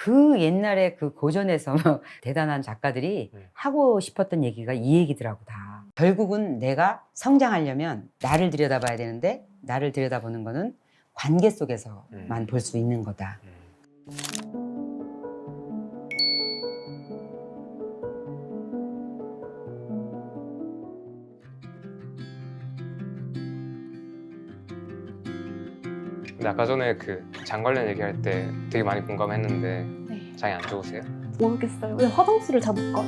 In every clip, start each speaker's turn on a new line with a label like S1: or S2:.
S1: 그 옛날에 그 고전에서 대단한 작가들이 하고 싶었던 얘기가 이 얘기더라고 다. 결국은 내가 성장하려면 나를 들여다봐야 되는데 나를 들여다보는 거는 관계 속에서만 볼 수 있는 거다.
S2: 근데 아까 전에 그 장 관련 얘기할 때 되게 많이 공감했는데
S3: 네.
S2: 장이 안 좋으세요?
S3: 모르겠어요. 왜 화장실을 잘 못 가요?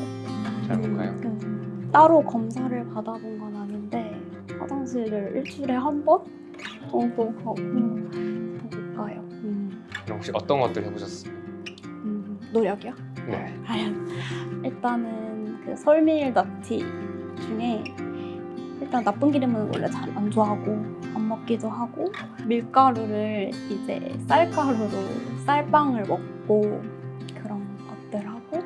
S2: 잘 못 가요?
S3: 따로 검사를 받아본 건 아닌데 화장실을 일주일에 한 번 정도 가고 못 가요.
S2: 그럼 혹시 어떤 것들 해보셨어요?
S3: 노력이요?
S2: 네.
S3: 일단은 그 설밀납티 중에 일단 나쁜 기름은 원래 잘 안 좋아하고 안 먹기도 하고 밀가루를 이제 쌀가루로 쌀빵을 먹고 그런 것들 하고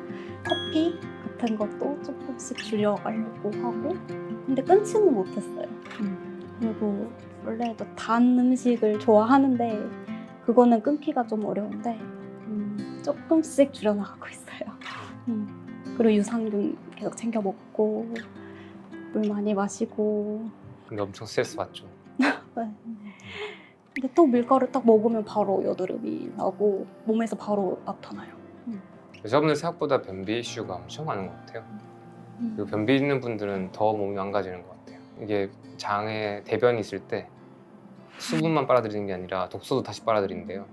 S3: 커피 같은 것도 조금씩 줄여가려고 하고 근데 끊지는 못했어요. 그리고 원래도 단 음식을 좋아하는데 그거는 끊기가 좀 어려운데 조금씩 줄여나가고 있어요. 그리고 유산균 계속 챙겨 먹고 물 많이 마시고.
S2: 근데 엄청 스트레스 받죠.
S3: 네. 근데 또 밀가루 딱 먹으면 바로 여드름이 나고 몸에서 바로 나타나요.
S2: 여자분들 생각보다 변비 이슈가 엄청 많은 것 같아요. 그리고 변비 있는 분들은 더 몸이 망가지는 것 같아요. 이게 장에 대변이 있을 때 수분만 빨아들이는 게 아니라 독소도 다시 빨아들인대요.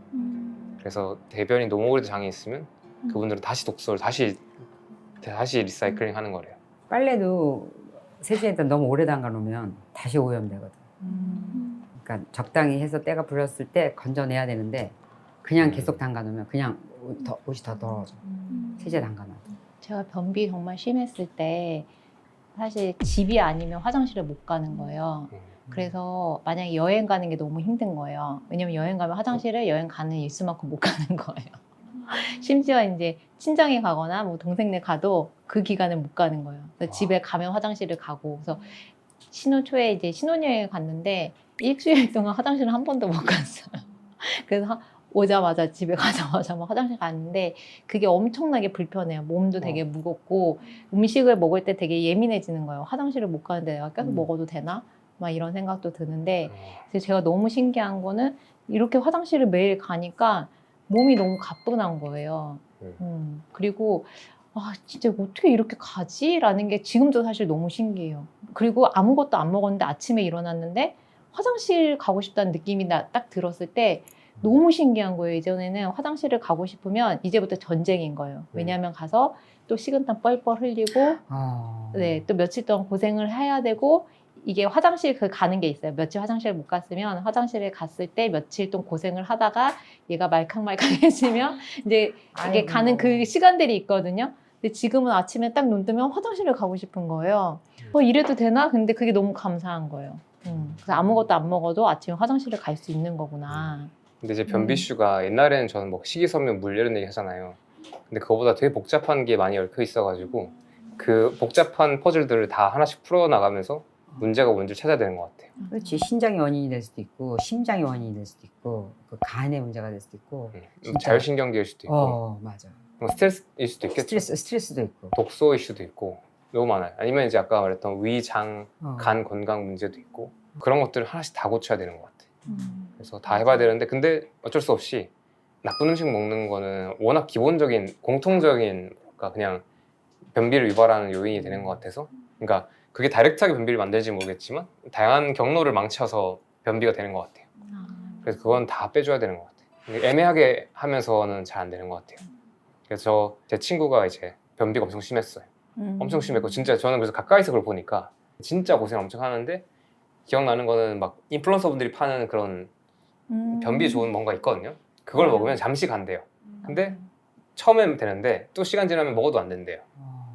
S2: 그래서 대변이 너무 오래 장에 있으면 그분들은 다시 독소를 다시 리사이클링 하는 거래요.
S1: 빨래도 세수에다 너무 오래 담가 놓으면 다시 오염되거든. 그러니까 적당히 해서 때가 불었을 때 건져내야 되는데 그냥 계속 담가 놓으면 그냥 옷이 더 더러워져. 세제 담가 놔도.
S4: 제가 변비 정말 심했을 때 사실 집이 아니면 화장실을 못 가는 거예요. 그래서 만약에 여행 가는 게 너무 힘든 거예요. 왜냐면 여행 가면 화장실을 여행 가는 일수만큼 못 가는 거예요. 심지어 이제 친정에 가거나 뭐 동생네 가도 그 기간을 못 가는 거예요. 그래서 집에 가면 화장실을 가고 그래서 신혼 초에 이제 신혼여행을 갔는데 일주일 동안 화장실을 한 번도 못 갔어요. 그래서 오자마자 집에 가자마자 막 화장실 갔는데 그게 엄청나게 불편해요. 몸도 되게 무겁고 음식을 먹을 때 되게 예민해지는 거예요. 화장실을 못 가는데 내가 계속 먹어도 되나? 막 이런 생각도 드는데 그래서 제가 너무 신기한 거는 이렇게 화장실을 매일 가니까 몸이 너무 가뿐한 거예요. 그리고 진짜 어떻게 이렇게 가지? 라는 게 지금도 사실 너무 신기해요. 그리고 아무것도 안 먹었는데 아침에 일어났는데 화장실 가고 싶다는 느낌이 딱 들었을 때 너무 신기한 거예요. 예전에는 화장실을 가고 싶으면 이제부터 전쟁인 거예요. 왜냐하면 가서 또 식은땀 뻘뻘 흘리고 네, 또 며칠 동안 고생을 해야 되고 이게 화장실 가는 게 있어요. 며칠 화장실 못 갔으면 화장실에 갔을 때 며칠 동안 고생을 하다가 얘가 말캉말캉해지면 이제 이게 가는 그 시간들이 있거든요. 근데 지금은 아침에 딱 눈 뜨면 화장실을 가고 싶은 거예요. 이래도 되나? 근데 그게 너무 감사한 거예요. 그래서 아무것도 안 먹어도 아침에 화장실을 갈 수 있는 거구나.
S2: 근데 이제 변비 이슈가 옛날에는 저는 뭐 식이섬유 물 이런 얘기 하잖아요. 근데 그거보다 되게 복잡한 게 많이 얽혀 있어가지고 그 복잡한 퍼즐들을 다 하나씩 풀어나가면서 문제가 뭔지를 찾아야 되는 것 같아요.
S1: 그렇지. 신장이 원인이 될 수도 있고 심장이 원인이 될 수도 있고 그 간의 문제가 될 수도 있고
S2: 자율신경계일 수도 있고
S1: 맞아.
S2: 뭐 스트레스일 수도 있겠죠.
S1: 스트레스도 있고
S2: 독소 이슈도 있고 너무 많아요. 아니면 이제 아까 말했던 위, 장, 간 건강 문제도 있고 그런 것들을 하나씩 다 고쳐야 되는 것 같아요. 그래서 다 해봐야 되는데 근데 어쩔 수 없이 나쁜 음식 먹는 거는 워낙 기본적인 공통적인 그냥 변비를 유발하는 요인이 되는 것 같아서 그러니까 그게 다이렉트하게 변비를 만들지 모르겠지만 다양한 경로를 망쳐서 변비가 되는 것 같아요. 그래서 그건 다 빼줘야 되는 것 같아요. 애매하게 하면서는 잘 안 되는 것 같아요. 그래서 제 친구가 이제 변비가 엄청 심했어요. 엄청 심했고 진짜 저는 그래서 가까이서 그걸 보니까 진짜 고생 엄청 하는데 기억나는 거는 막 인플루언서 분들이 파는 그런 변비 좋은 뭔가 있거든요. 그걸 먹으면 잠시 간대요. 근데 처음엔 되는데 또 시간 지나면 먹어도 안 된대요.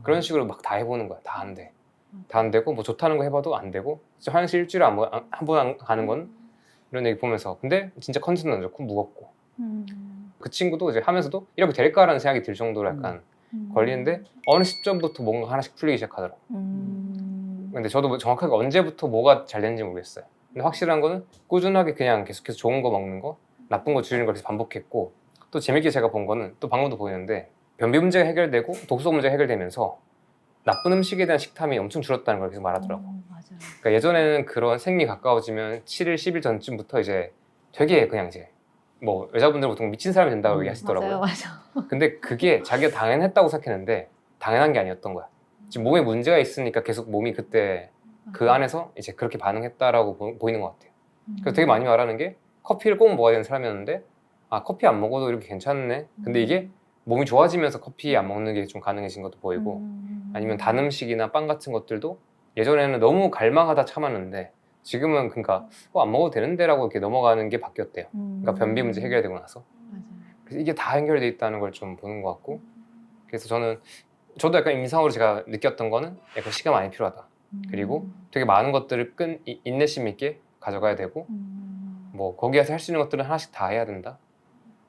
S2: 그런 식으로 막 다 해보는 거야. 다 안 돼. 다 안 되고 뭐 좋다는 거 해봐도 안 되고 진짜 화장실 일주일에 한 번 가는 건 이런 얘기 보면서 근데 진짜 컨디션도 안 좋고 무겁고 그 친구도 이제 하면서도 이렇게 될까라는 생각이 들 정도로 약간 걸리는데 어느 시점부터 뭔가 하나씩 풀리기 시작하더라고. 근데 저도 정확하게 언제부터 뭐가 잘 되는지 모르겠어요. 근데 확실한 거는 꾸준하게 그냥 계속해서 좋은 거 먹는 거 나쁜 거 줄이는 걸 계속 반복했고 또 재밌게 제가 본 거는 또 방금도 보이는데 변비 문제가 해결되고 독소 문제가 해결되면서 나쁜 음식에 대한 식탐이 엄청 줄었다는 걸 계속 말하더라고.
S4: 맞아요.
S2: 그러니까 예전에는 그런 생리 가까워지면 7일, 10일 전쯤부터 이제 되게 그냥 이제 뭐 여자분들 보통 미친 사람이 된다고 얘기하시더라고요.
S4: 맞아요.
S2: 근데 그게 자기가 당연했다고 생각했는데 당연한 게 아니었던 거야. 지금 몸에 문제가 있으니까 계속 몸이 그때 그 안에서 이제 그렇게 반응했다라고 보이는 것 같아요. 그래서 되게 많이 말하는 게 커피를 꼭 먹어야 되는 사람이었는데 아 커피 안 먹어도 이렇게 괜찮네. 근데 이게 몸이 좋아지면서 커피 안 먹는 게 좀 가능해진 것도 보이고 아니면 단 음식이나 빵 같은 것들도 예전에는 너무 갈망하다 참았는데 지금은 그러니까 안 먹어도 되는데라고 이렇게 넘어가는 게 바뀌었대요. 그러니까 변비 문제 해결되고 나서.
S4: 맞아요.
S2: 그래서 이게 다 연결돼 있다는 걸 좀 보는 것 같고 그래서 저도 약간 인상으로 제가 느꼈던 거는 약간 시간 많이 필요하다. 그리고 되게 많은 것들을 인내심 있게 가져가야 되고 뭐 거기에서 할 수 있는 것들은 하나씩 다 해야 된다.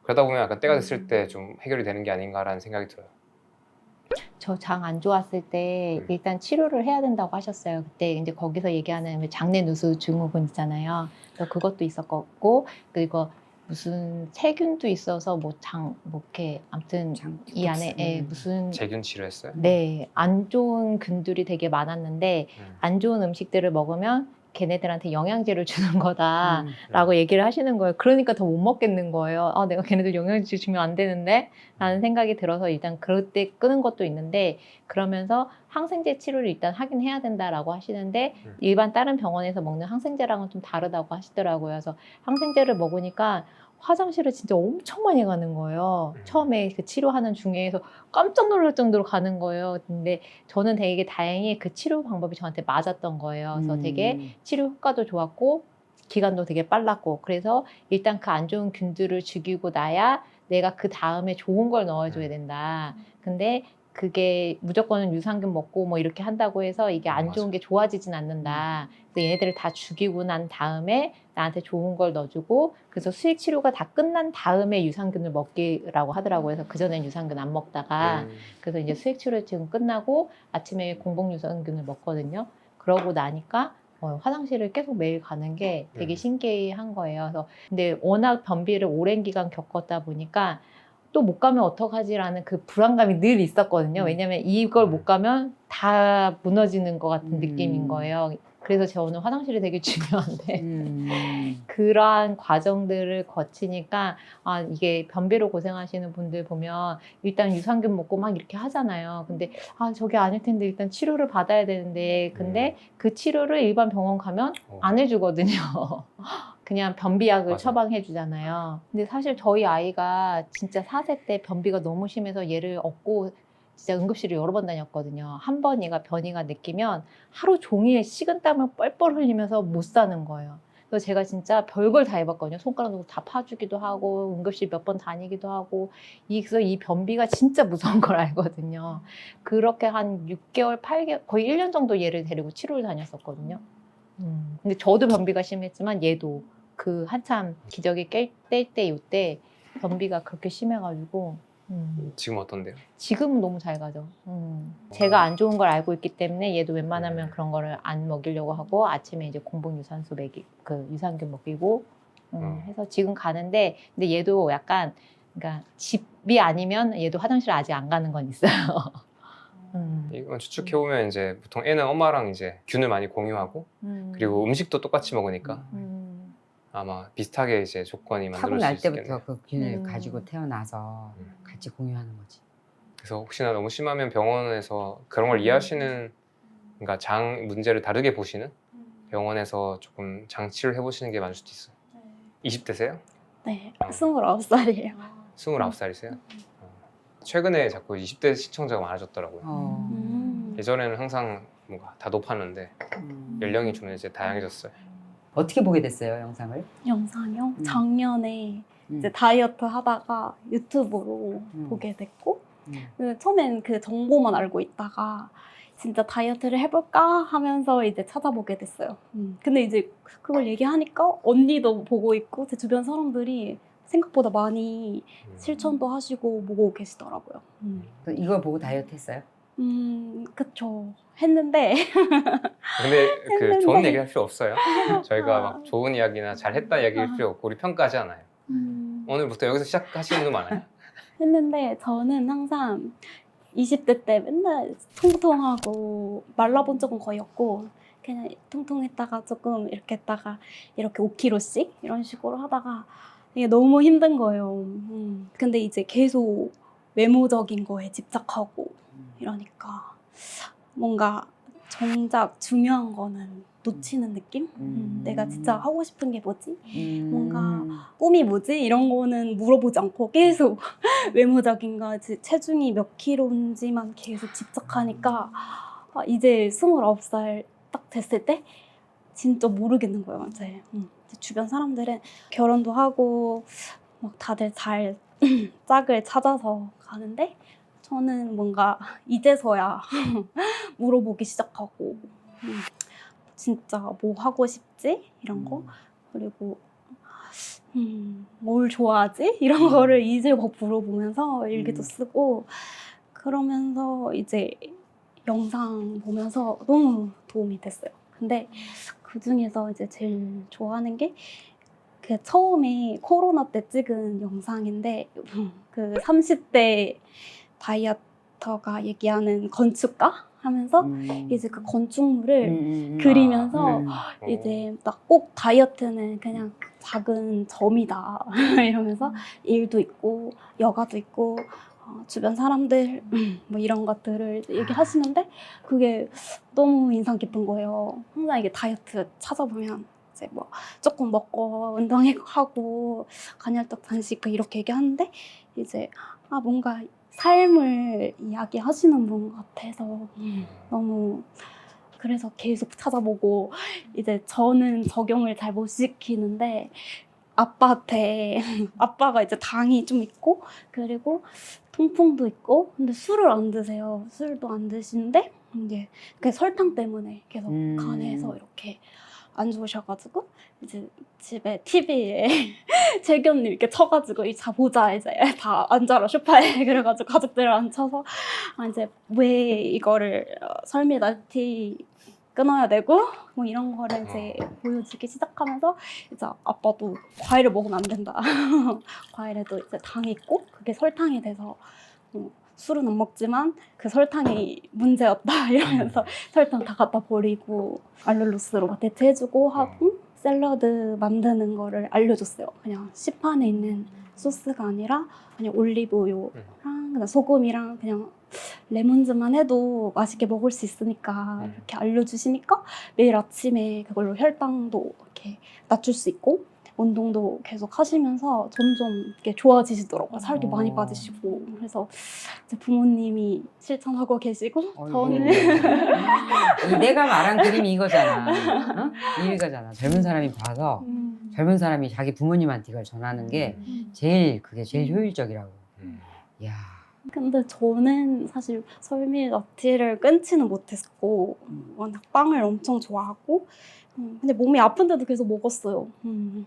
S2: 그러다 보면 약간 때가 됐을 때 좀 해결이 되는 게 아닌가라는 생각이 들어요.
S4: 저 장 안 좋았을 때 일단 치료를 해야 된다고 하셨어요. 그때 이제 거기서 얘기하는 장내 누수 증후군 있잖아요. 그래서 그것도 있었고 그리고 무슨 세균도 있어서 뭐 이렇게 아무튼 이 안에 무슨
S2: 세균 치료했어요?
S4: 네, 안 좋은 균들이 되게 많았는데 안 좋은 음식들을 먹으면 걔네들한테 영양제를 주는 거다라고 얘기를 하시는 거예요. 그러니까 더 못 먹겠는 거예요. 아, 내가 걔네들 영양제 주면 안 되는데 라는 생각이 들어서 일단 그럴 때 끄는 것도 있는데 그러면서 항생제 치료를 일단 하긴 해야 된다라고 하시는데 일반 다른 병원에서 먹는 항생제랑은 좀 다르다고 하시더라고요. 그래서 항생제를 먹으니까 화장실을 진짜 엄청 많이 가는 거예요. 처음에 그 치료하는 중에서 깜짝 놀랄 정도로 가는 거예요. 근데 저는 되게 다행히 그 치료 방법이 저한테 맞았던 거예요. 그래서 되게 치료 효과도 좋았고 기간도 되게 빨랐고 그래서 일단 그 안 좋은 균들을 죽이고 나야 내가 그 다음에 좋은 걸 넣어줘야 된다. 근데 그게 무조건 유산균 먹고 뭐 이렇게 한다고 해서 이게 안 좋은 게 좋아지진 않는다. 그래서 얘네들을 다 죽이고 난 다음에 나한테 좋은 걸 넣어주고 그래서 수액 치료가 다 끝난 다음에 유산균을 먹기라고 하더라고요. 그래서 그전엔 유산균 안 먹다가 그래서 이제 수액 치료 지금 끝나고 아침에 공복 유산균을 먹거든요. 그러고 나니까 화장실을 계속 매일 가는 게 되게 신기한 거예요. 그래서 근데 워낙 변비를 오랜 기간 겪었다 보니까 또 못 가면 어떡하지라는 그 불안감이 늘 있었거든요. 왜냐면 이걸 못 가면 다 무너지는 것 같은 느낌인 거예요. 그래서 저는 화장실이 되게 중요한데 그러한 과정들을 거치니까 아 이게 변비로 고생하시는 분들 보면 일단 유산균 먹고 막 이렇게 하잖아요. 근데 아 저게 아닐 텐데 일단 치료를 받아야 되는데 근데 그 치료를 일반 병원 가면 안 해주거든요. 그냥 변비약을
S2: 맞아요.
S4: 처방해 주잖아요. 근데 사실 저희 아이가 진짜 4세 때 변비가 너무 심해서 얘를 업고 진짜 응급실을 여러 번 다녔거든요. 한 번 얘가 변이가 느끼면 하루 종일 식은땀을 뻘뻘 흘리면서 못 사는 거예요. 그래서 제가 진짜 별걸 다 해봤거든요. 손가락 놓고 다 파주기도 하고 응급실 몇 번 다니기도 하고 그래서 이 변비가 진짜 무서운 걸 알거든요. 그렇게 한 6개월, 8개월, 거의 1년 정도 얘를 데리고 치료를 다녔었거든요. 근데 저도 변비가 심했지만 얘도 그 한참 기저귀 뗄 때 이때 변비가 그렇게 심해가지고
S2: 지금 어떤데요?
S4: 지금은 너무 잘 가죠. 제가 안 좋은 걸 알고 있기 때문에 얘도 웬만하면 그런 거를 안 먹이려고 하고 아침에 이제 공복 유산소 그 유산균 먹이고 해서 지금 가는데 근데 얘도 약간 그러니까 집이 아니면 얘도 화장실 아직 안 가는 건 있어요.
S2: 이건 추측해 보면 이제 보통 애는 엄마랑 이제 균을 많이 공유하고 그리고 음식도 똑같이 먹으니까 아마 비슷하게 이제 조건이 만들어질
S1: 타고날
S2: 수 있겠네요.
S1: 때부터 그 균을 가지고 태어나서 같이 공유하는 거지.
S2: 그래서 혹시나 너무 심하면 병원에서 그런 걸 이해하시는 그러니까 장 문제를 다르게 보시는 병원에서 조금 장치를 해보시는 게 맞을 수도 있어요. 20대세요?
S3: 네, 29살이에요.
S2: 29살이세요? 최근에 자꾸 20대 시청자가 많아졌더라고요. 예전에는 항상 뭔가 다 높았는데 연령이 좀 이제 다양해졌어요.
S1: 어떻게 보게 됐어요, 영상을?
S3: 영상이요? 작년에 이제 다이어트 하다가 유튜브로 보게 됐고 처음엔 그 정보만 알고 있다가 진짜 다이어트를 해볼까 하면서 이제 찾아보게 됐어요. 근데 이제 그걸 얘기하니까 언니도 보고 있고 제 주변 사람들이 생각보다 많이 실천도 하시고 보고 계시더라고요.
S1: 이걸 보고 다이어트 했어요?
S3: 그쵸. 했는데
S2: 근데 그 좋은 얘기 할 필요 없어요. 저희가 막 좋은 이야기나 잘했다 얘기할 필요 없고 우리 평가하지 않아요. 오늘부터 여기서 시작하시는 분 많아요?
S3: 했는데 저는 항상 20대 때 맨날 통통하고 말라본 적은 거의 없고 그냥 통통했다가 조금 이렇게 했다가 이렇게 5kg씩 이런 식으로 하다가 이게 너무 힘든 거예요. 근데 이제 계속 외모적인 거에 집착하고 이러니까 뭔가 정작 중요한 거는 놓치는 느낌? 내가 진짜 하고 싶은 게 뭐지? 뭔가 꿈이 뭐지? 이런 거는 물어보지 않고 계속 외모적인 거, 체중이 몇 킬로인지만 계속 집착하니까 이제 29살 딱 됐을 때 진짜 모르겠는 거예요. 이제 주변 사람들은 결혼도 하고 막 다들 잘 짝을 찾아서 가는데 저는 뭔가 이제서야 물어보기 시작하고 진짜 뭐 하고 싶지? 이런 거 그리고 뭘 좋아하지? 이런 거를 이제 막 물어보면서 일기도 쓰고 그러면서 이제 영상 보면서 너무 도움이 됐어요. 근데 그 중에서 이제 제일 좋아하는 게 그 처음에 코로나 때 찍은 영상인데 그 30대 다이어터가 얘기하는 건축가 하면서 이제 그 건축물을 그리면서 이제 딱 꼭 다이어트는 그냥 작은 점이다 이러면서 일도 있고 여가도 있고 주변 사람들 뭐 이런 것들을 얘기하시는데 그게 너무 인상 깊은 거예요. 항상 이게 다이어트 찾아보면 이제 뭐 조금 먹고 운동하고 간헐적 단식 이렇게 얘기하는데 이제 뭔가 삶을 이야기하시는 분 같아서 너무 그래서 계속 찾아보고 이제 저는 적용을 잘 못 시키는데 아빠한테 아빠가 이제 당이 좀 있고 그리고 통풍도 있고 근데 술을 안 드세요. 술도 안 드시는데 이제 그 설탕 때문에 계속 간에서 이렇게 안 좋으셔가지고 이제 집에 TV에 재견님 이렇게 쳐가지고 자 보자 이제 다 앉아라 소파에 그래가지고 가족들을 앉혀서 이제 왜 이거를 설미달티 끊어야 되고 뭐 이런 거를 이제 보여주기 시작하면서 이제 아빠도 과일을 먹으면 안 된다. 과일에도 이제 당이 있고 그게 설탕이 돼서 술은 안 먹지만 그 설탕이 문제였다 이러면서 설탕 다 갖다 버리고 알룰로스로 대체해주고 하고 샐러드 만드는 거를 알려줬어요. 그냥 시판에 있는 소스가 아니라 그냥 올리브유랑 그냥 소금이랑 그냥 레몬즙만 해도 맛있게 먹을 수 있으니까 이렇게 알려주시니까 매일 아침에 그걸로 혈당도 이렇게 낮출 수 있고 운동도 계속 하시면서 점점 이렇게 좋아지시더라고요. 살도 많이 빠지시고 그래서 이제 부모님이 실천하고 계시고 저는
S1: 내가 말한 그림이 이거잖아. 이거잖아. 젊은 사람이 봐서 젊은 사람이 자기 부모님한테 이걸 전하는 게 그게 제일 효율적이라고. 야.
S3: 근데 저는 사실 설미라티를 끊지는 못했고 워낙 빵을 엄청 좋아하고 근데 몸이 아픈데도 계속 먹었어요.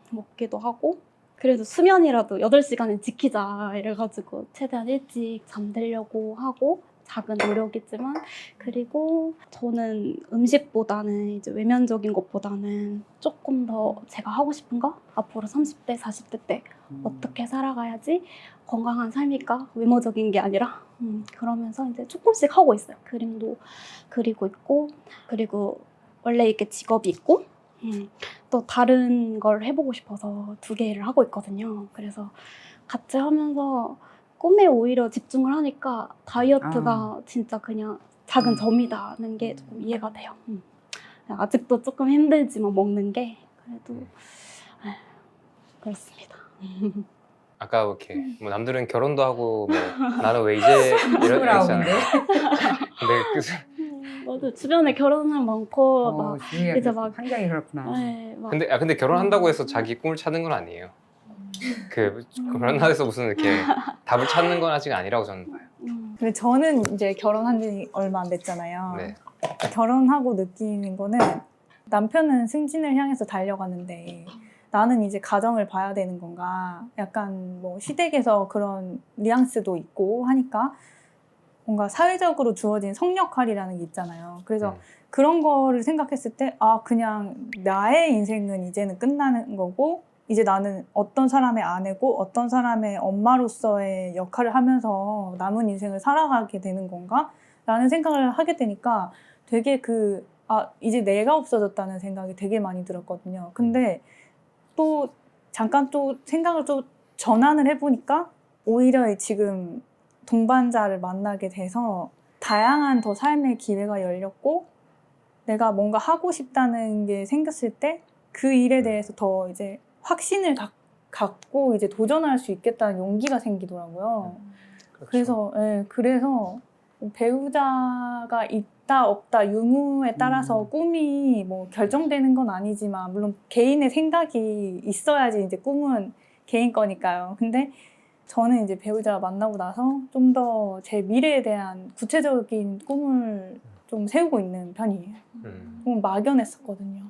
S3: 먹기도 하고 그래도 수면이라도 8시간은 지키자 이래가지고 최대한 일찍 잠들려고 하고 작은 노력이지만 그리고 저는 음식보다는 이제 외면적인 것보다는 조금 더 제가 하고 싶은 거 앞으로 30대, 40대 때 어떻게 살아가야지 건강한 삶일까? 외모적인 게 아니라 그러면서 이제 조금씩 하고 있어요. 그림도 그리고 있고 그리고 원래 이렇게 직업이 있고 또 다른 걸 해보고 싶어서 2개를 하고 있거든요. 그래서 같이 하면서 꿈에 오히려 집중을 하니까 다이어트가 진짜 그냥 작은 점이다는 게 조금 이해가 돼요. 아직도 조금 힘들지만 먹는 게 그래도 그렇습니다.
S2: 아까 이렇게 뭐 남들은 결혼도 하고 뭐 나는 왜 이제 이러잖아요. 근데
S3: 맞아 주변에 결혼을 많고 막 이제 막
S1: 환경이 그렇구나.
S2: 근데 결혼한다고 해서 자기 꿈을 찾는 건 아니에요. 결혼해서 무슨 이렇게 답을 찾는 건 아직 아니라고 저는 봐요.
S5: 근데 저는 이제 결혼한 지 얼마 안 됐잖아요.
S2: 네.
S5: 결혼하고 느끼는 거는 남편은 승진을 향해서 달려가는데 나는 이제 가정을 봐야 되는 건가 약간 뭐 시댁에서 그런 뉘앙스도 있고 하니까 뭔가 사회적으로 주어진 성역할이라는 게 있잖아요. 그래서 그런 거를 생각했을 때 그냥 나의 인생은 이제는 끝나는 거고 이제 나는 어떤 사람의 아내고 어떤 사람의 엄마로서의 역할을 하면서 남은 인생을 살아가게 되는 건가? 라는 생각을 하게 되니까 되게 이제 내가 없어졌다는 생각이 되게 많이 들었거든요. 근데 또 잠깐 또 생각을 좀 전환을 해보니까 오히려 지금 동반자를 만나게 돼서 다양한 더 삶의 기회가 열렸고 내가 뭔가 하고 싶다는 게 생겼을 때 그 일에 대해서 더 이제 확신을 갖고 이제 도전할 수 있겠다는 용기가 생기더라고요.
S2: 그렇죠.
S5: 그래서 배우자가 있다 없다 유무에 따라서 꿈이 뭐 결정되는 건 아니지만 물론 개인의 생각이 있어야지 이제 꿈은 개인 거니까요. 근데 저는 이제 배우자 만나고 나서 좀 더 제 미래에 대한 구체적인 꿈을 좀 세우고 있는 편이에요. 좀 막연했었거든요.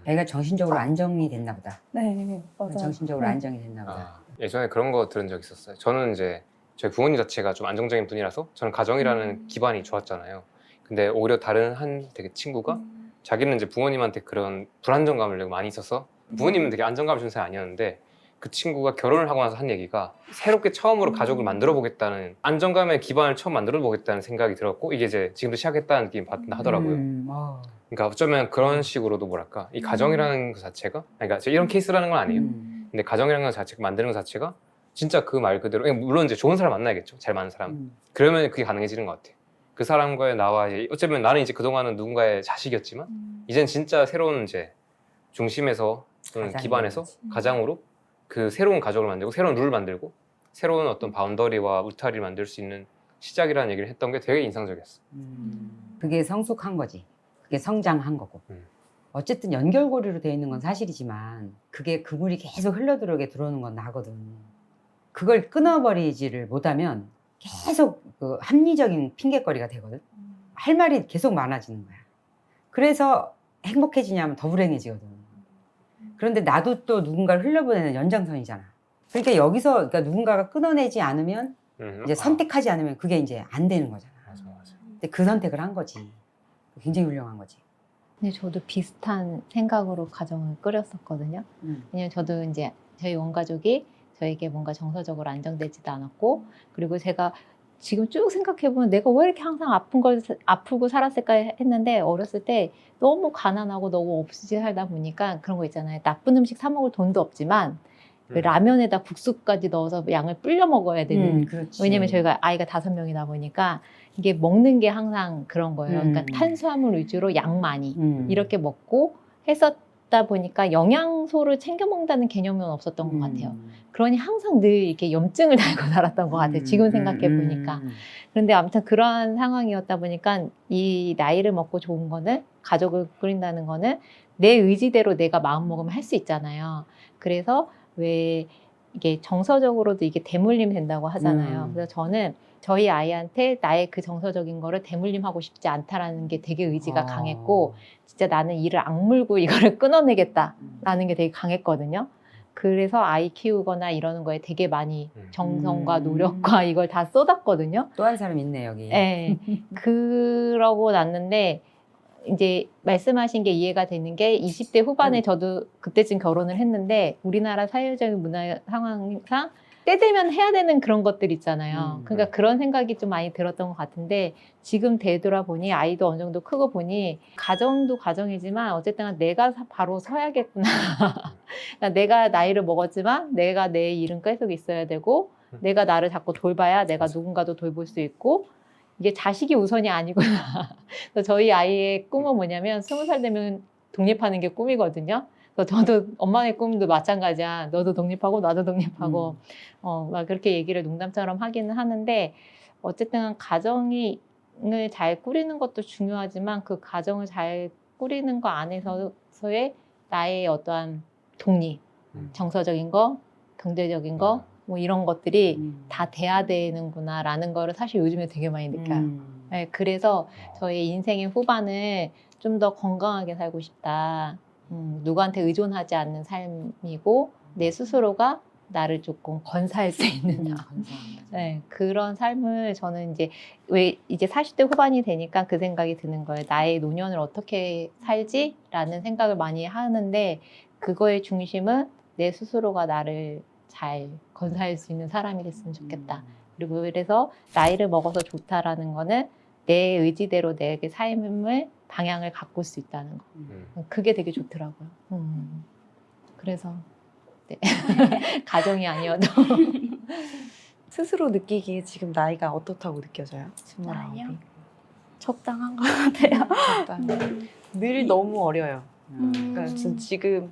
S1: 애가 정신적으로 안정이 됐나 보다.
S5: 네, 맞아요.
S1: 정신적으로 안정이 됐나 보다.
S2: 아, 예전에 그런 거 들은 적 있었어요. 저는 이제 저희 부모님 자체가 좀 안정적인 분이라서 저는 가정이라는 기반이 좋았잖아요. 근데 오히려 다른 한 되게 친구가 자기는 이제 부모님한테 그런 불안정감을 되게 많이 있어서 부모님은 되게 안정감을 준 사람이 아니었는데 그 친구가 결혼을 하고 나서 한 얘기가 새롭게 처음으로 가족을 만들어 보겠다는 안정감의 기반을 처음 만들어 보겠다는 생각이 들었고 이게 이제 지금도 시작했다는 느낌이 하더라고요. 그러니까 어쩌면 그런 식으로도 뭐랄까 이 가정이라는 것 자체가 그러니까 이런 케이스라는 건 아니에요. 근데 가정이라는 것 자체가 만드는 것 자체가 진짜 그 말 그대로 물론 이제 좋은 사람 만나야겠죠. 잘 맞는 사람. 그러면 그게 가능해지는 것 같아요. 그 사람과의 나와 이제 어쩌면 나는 이제 그동안은 누군가의 자식이었지만 이젠 진짜 새로운 이제 중심에서 또는 기반에서 가장으로 그 새로운 가족을 만들고 새로운 룰을 만들고 새로운 어떤 바운더리와 울타리를 만들 수 있는 시작이라는 얘기를 했던 게 되게 인상적이었어.
S1: 그게 성숙한 거지. 그게 성장한 거고. 어쨌든 연결고리로 되어 있는 건 사실이지만 그게 그물이 계속 흘러들어오게 들어오는 건 나거든. 그걸 끊어버리지를 못하면 계속 그 합리적인 핑계거리가 되거든. 할 말이 계속 많아지는 거야. 그래서 행복해지냐면 더 불행해지거든. 그런데 나도 또 누군가를 흘려보내는 연장선이잖아. 그러니까 여기서 그러니까 누군가가 끊어내지 않으면 이제 선택하지 않으면 그게 이제 안 되는 거잖아.
S2: 맞아.
S1: 근데 그 선택을 한 거지. 굉장히 훌륭한 거지.
S4: 근데 저도 비슷한 생각으로 가정을 꾸렸었거든요. 왜냐면 저도 이제 저희 온 가족이 저에게 뭔가 정서적으로 안정되지도 않았고, 그리고 제가 지금 쭉 생각해보면 내가 왜 이렇게 항상 아프고 살았을까 했는데 어렸을 때 너무 가난하고 너무 없이 살다 보니까 그런 거 있잖아요. 나쁜 음식 사 먹을 돈도 없지만 그 라면에다 국수까지 넣어서 양을 불려 먹어야 되는. 왜냐면 저희가 아이가 5명이다 보니까 이게 먹는 게 항상 그런 거예요. 그러니까 탄수화물 위주로 양 많이 이렇게 먹고 했었다 보니까 영양소를 챙겨 먹는다는 개념은 없었던 것 같아요. 그러니 항상 늘 이렇게 염증을 달고 살았던 것 같아요. 지금 생각해 보니까. 그런데 아무튼 그러한 상황이었다 보니까 이 나이를 먹고 좋은 거는 가족을 꾸린다는 거는 내 의지대로 내가 마음 먹으면 할 수 있잖아요. 그래서 왜 이게 정서적으로도 이게 대물림 된다고 하잖아요. 그래서 저는 저희 아이한테 나의 그 정서적인 거를 대물림하고 싶지 않다라는 게 되게 의지가 강했고 진짜 나는 이를 악물고 이거를 끊어내겠다라는 게 되게 강했거든요. 그래서 아이 키우거나 이러는 거에 되게 많이 정성과 노력과 이걸 다 쏟았거든요.
S1: 또 한 사람 있네 여기.
S4: 네. 그러고 났는데 이제 말씀하신 게 이해가 되는 게 20대 후반에 저도 그때쯤 결혼을 했는데 우리나라 사회적인 문화 상황상 때 되면 해야 되는 그런 것들 있잖아요. 그러니까 그런 생각이 좀 많이 들었던 것 같은데 지금 되돌아보니 아이도 어느 정도 크고 보니 가정도 가정이지만 어쨌든 내가 바로 서야겠구나. 그러니까 내가 나이를 먹었지만 내가 내 일은 계속 있어야 되고 내가 나를 자꾸 돌봐야 내가 누군가도 돌볼 수 있고 이게 자식이 우선이 아니구나. 그래서 저희 아이의 꿈은 뭐냐면 20살 되면 독립하는 게 꿈이거든요. 그래서 저도 엄마의 꿈도 마찬가지야. 너도 독립하고 나도 독립하고 막 그렇게 얘기를 농담처럼 하기는 하는데 어쨌든 가정을 잘 꾸리는 것도 중요하지만 그 가정을 잘 꾸리는 거 안에서의 나의 어떠한 독립, 정서적인 거, 경제적인 거 뭐 이런 것들이 다 돼야 되는구나라는 거를 사실 요즘에 되게 많이 느껴요. 네, 그래서 저의 인생의 후반을 좀 더 건강하게 살고 싶다. 누구한테 의존하지 않는 삶이고 내 스스로가 나를 조금 건사할 수 있는 네, 그런 삶을 저는 이제 40대 후반이 되니까 그 생각이 드는 거예요. 나의 노년을 어떻게 살지라는 생각을 많이 하는데 그거의 중심은 내 스스로가 나를 잘 건사할 수 있는 사람이 됐으면 좋겠다. 그리고 그래서 나이를 먹어서 좋다라는 거는 내 의지대로 내 삶을 방향을 가꿀 수 있다는 거. 그게 되게 좋더라고요. 그래서 네. 가정이 아니어도
S6: 스스로 느끼기에 지금 나이가 어떻다고 느껴져요?
S3: 나이요?
S6: 29이.
S3: 적당한 것 같아요.
S6: 적당히. 늘 너무 어려요. 그러니까 전 지금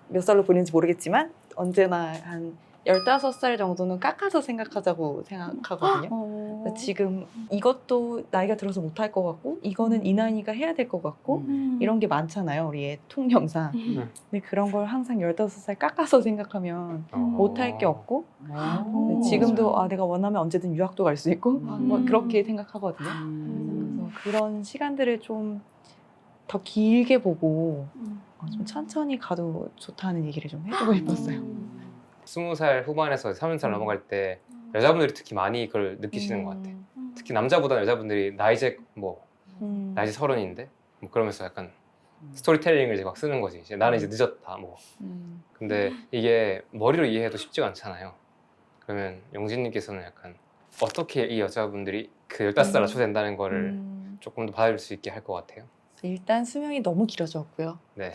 S6: 몇 살로 보이는지 모르겠지만 언제나 한 15살 정도는 깎아서 생각하자고 생각하거든요. 그러니까 지금 이것도 나이가 들어서 못할 것 같고 이거는 이 나이가 해야 될 것 같고 이런 게 많잖아요. 우리의 통념상. 근데 그런 걸 항상 15살 깎아서 생각하면 못할 게 없고 지금도 아, 내가 원하면 언제든 유학도 갈 수 있고 뭐 그렇게 생각하거든요. 그래서 그런 시간들을 좀 더 길게 보고 좀 천천히 가도 좋다는 얘기를 좀 해주고 싶었어요.
S2: 20살 후반에서 30살 넘어갈 때 여자분들이 특히 많이 그걸 느끼시는 것 같아. 특히 남자보다 여자분들이 나 이제 나 이제 30인데 뭐 그러면서 약간 스토리텔링을 이제 막 쓰는 거지. 이제 나는 이제 늦었다 뭐. 근데 이게 머리로 이해해도 쉽지가 않잖아요. 그러면 영진님께서는 약간 어떻게 이 여자분들이 그 15살 낮춰된다는 거를 조금 더 받아줄 수 있게 할 것 같아요.
S6: 일단 수명이 너무 길어졌고요.
S2: 네.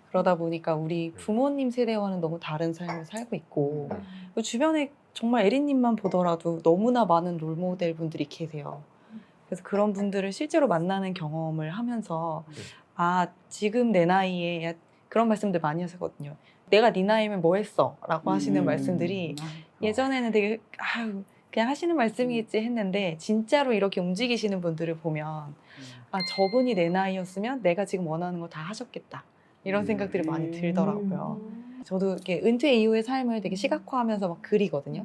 S6: 그러다 보니까 우리 부모님 세대와는 너무 다른 삶을 살고 있고 그 주변에 정말 에리님만 보더라도 너무나 많은 롤모델 분들이 계세요. 그래서 그런 분들을 실제로 만나는 경험을 하면서 아 지금 내 나이에 그런 말씀들 많이 하시거든요. 내가 네 나이면 뭐 했어? 라고 하시는 말씀들이 예전에는 되게 아유 그냥 하시는 말씀이겠지 했는데 진짜로 이렇게 움직이시는 분들을 보면 아 저분이 내 나이였으면 내가 지금 원하는 거 다 하셨겠다 이런 생각들이 많이 들더라고요. 저도 이렇게 은퇴 이후의 삶을 되게 시각화하면서 막 그리거든요.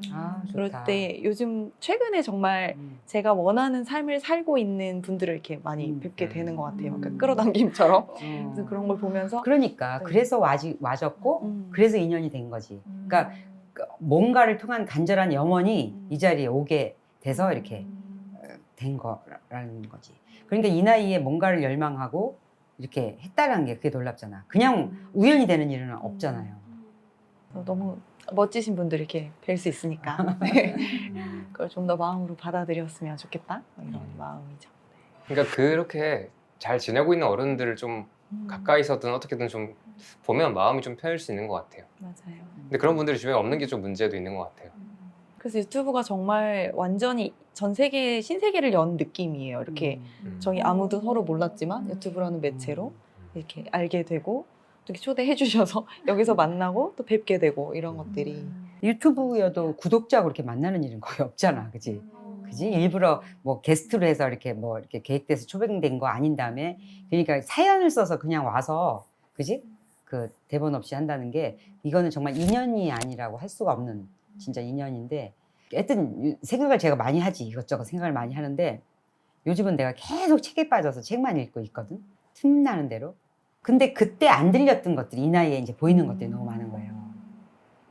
S6: 그럴 때 요즘 최근에 정말 제가 원하는 삶을 살고 있는 분들을 이렇게 많이 뵙게 되는 것 같아요. 그러니까 끌어당김처럼. 그래서 그런 걸 보면서
S1: 그러니까
S6: 네.
S1: 그래서 와졌고 그래서 인연이 된 거지. 그러니까 뭔가를 통한 간절한 염원이 이 자리에 오게 돼서 이렇게 된 거라는 거지. 그러니까 이 나이에 뭔가를 열망하고 이렇게 했다는 게 그게 놀랍잖아. 그냥 우연히 되는 일은 없잖아요.
S6: 너무 멋지신 분들 이렇게 뵐 수 있으니까 네. 그걸 좀 더 마음으로 받아들였으면 좋겠다 이런 마음이죠.
S2: 그러니까 그렇게 잘 지내고 있는 어른들을 좀 가까이서든 어떻게든 좀 보면 마음이 좀 편할 수 있는 것 같아요.
S6: 맞아요.
S2: 근데 그런 분들이 주변에 없는 게 좀 문제도 있는 것 같아요.
S6: 그래서 유튜브가 정말 완전히 전 세계 신세계를 연 느낌이에요. 이렇게 저희 아무도 서로 몰랐지만 유튜브라는 매체로 이렇게 알게 되고 또 이렇게 초대해 주셔서 여기서 만나고 또 뵙게 되고 이런 것들이
S1: 유튜브여도 구독자 그렇게 만나는 일은 거의 없잖아, 그지? 그지? 일부러 뭐 게스트로 해서 이렇게 뭐 이렇게 계획돼서 초빙된 거 아닌 다음에 그러니까 사연을 써서 그냥 와서, 그지? 그 대본 없이 한다는 게 이거는 정말 인연이 아니라고 할 수가 없는 진짜 인연인데, 하여튼 생각을 제가 많이 하지. 이것저것 생각을 많이 하는데 요즘은 내가 계속 책에 빠져서 책만 읽고 있거든. 틈나는 대로. 근데 그때 안 들렸던 것들이 이 나이에 이제 보이는 것들이 너무 많은 거예요.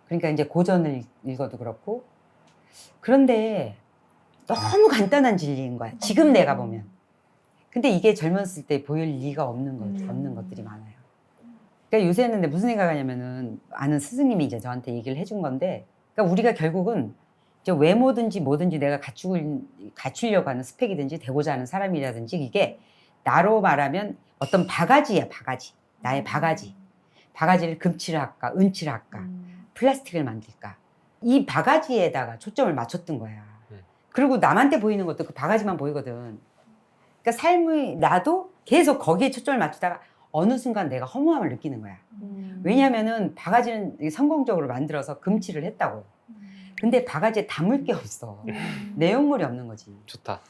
S1: 그러니까 이제 고전을 읽어도 그렇고. 그런데 너무 간단한 진리인 거야. 지금 내가 보면. 근데 이게 젊었을 때 보일 리가 없는 것들이 많아요. 그러니까 요새는 근데 무슨 생각하냐면은 아는 스승님이 이제 저한테 얘기를 해준 건데, 그러니까 우리가 결국은 이제 외모든지 뭐든지 내가 갖추려고 하는 스펙이든지 되고자 하는 사람이라든지 이게 나로 말하면 어떤 바가지야, 바가지. 나의 바가지. 바가지를 금칠을 할까, 은칠을 할까, 플라스틱을 만들까. 이 바가지에다가 초점을 맞췄던 거야. 그리고 남한테 보이는 것도 그 바가지만 보이거든. 그러니까 삶의 나도 계속 거기에 초점을 맞추다가 어느 순간 내가 허무함을 느끼는 거야. 왜냐하면은 바가지는 성공적으로 만들어서 금칠을 했다고. 근데 바가지에 담을 게 없어. 내용물이 없는 거지.
S2: 좋다.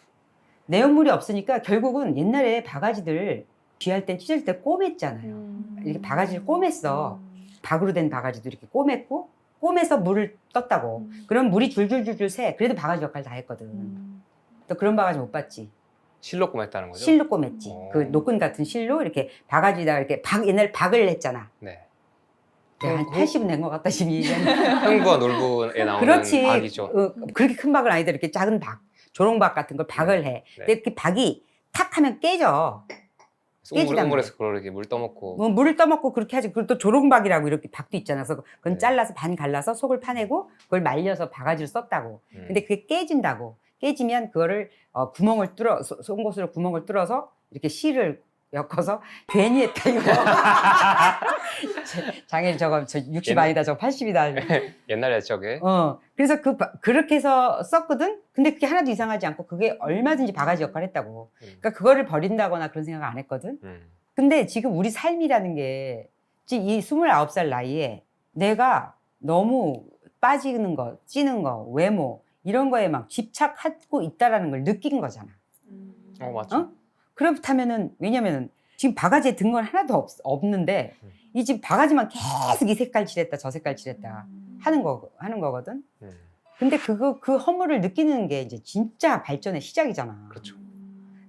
S1: 내용물이 없으니까 결국은 옛날에 바가지들 귀할 때 찢을 때 꼬맸잖아요. 이렇게 바가지를 꼬맸어. 박으로 된 바가지도 이렇게 꼬맸고, 꼬매서 물을 떴다고. 그럼 물이 줄줄줄줄 새. 그래도 바가지 역할 다 했거든. 또 그런 바가지 못 봤지.
S2: 실로 꼬맸다는 거죠?
S1: 실로 꼬맸지. 그 노끈 같은 실로 이렇게 바가지에다가 이렇게 옛날에 박을 했잖아.
S2: 네.
S1: 내가 한 80은 된 것 같다, 12년.
S2: 흥부와 놀부에 나오는
S1: 그렇지.
S2: 박이죠.
S1: 그렇게 큰 박은 아니다. 이렇게 작은 박, 조롱박 같은 걸 박을 해.
S2: 네.
S1: 근데 그 박이 탁 하면 깨져. 깨지단
S2: 우물에서 그걸 이렇게 물 떠먹고.
S1: 뭐 물을 떠먹고 그렇게 하지. 그리고 또 조롱박이라고 이렇게 박도 있잖아. 그래서 그건 잘라서 반 갈라서 속을 파내고 그걸 말려서 바가지로 썼다고. 근데 그게 깨진다고. 깨지면 그거를 구멍을 뚫어 송곳으로 구멍을 뚫어서 이렇게 실을 엮어서 괜히 했다 이거. 장애인 저거 저 60 아니다 저거 80이다.
S2: 옛날 옛적에.
S1: 그래서 그렇게 해서 썼거든. 근데 그게 하나도 이상하지 않고 그게 얼마든지 바가지 역할을 했다고. 그러니까 그거를 버린다거나 그런 생각 안 했거든. 근데 지금 우리 삶이라는 게 지금 이 29살 나이에 내가 너무 빠지는 거, 찌는 거, 외모 이런 거에 막 집착하고 있다라는 걸 느낀 거잖아.
S2: 맞죠.
S1: 그렇다면은 왜냐면은 지금 바가지에 든 건 하나도 없는데 이 집 바가지만 계속 이 색깔 칠했다 저 색깔 칠했다 하는 거거든. 근데 그 허물을 느끼는 게 이제 진짜 발전의 시작이잖아.
S2: 그렇죠.